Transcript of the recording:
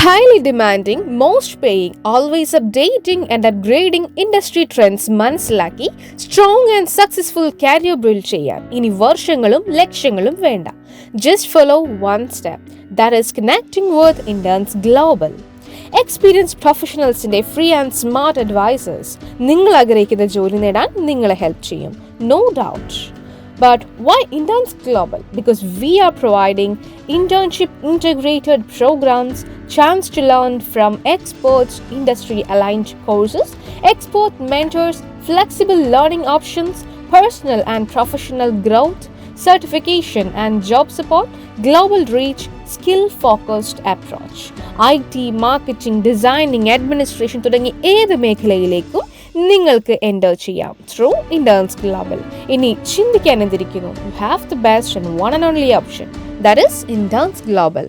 Highly demanding, most paying, always updating and upgrading industry trends മനസ്സിലാക്കി strong and successful career build ചെയ്യാൻ ഇനി വർഷങ്ങളും ലക്ഷ്യങ്ങളും വേണ്ട. Just follow one step. That is connecting with InternsGlobal. Experienced professionalsന്റെ free and smart advisors നിങ്ങൾ ആഗ്രഹിക്കുന്ന ജോലി നേടാൻ നിങ്ങളെ ഹെൽപ്പ് ചെയ്യും. No doubt. But why InternsGlobal? Because we are providing internship integrated programs, chance to learn from experts, industry-aligned courses, expert mentors, flexible learning options, personal and professional growth, certification and job support, global reach, skill-focused approach. IT, marketing, designing, administration തുടങ്ങി ഏത് മേഖലയിലേക്കും നിങ്ങൾക്ക് enter ചെയ്യാം through InternsGlobal. ഇനി ചിന്തിക്കാൻ എന്തിരിക്കുന്നു? You have the best and one and only option. That is InternsGlobal.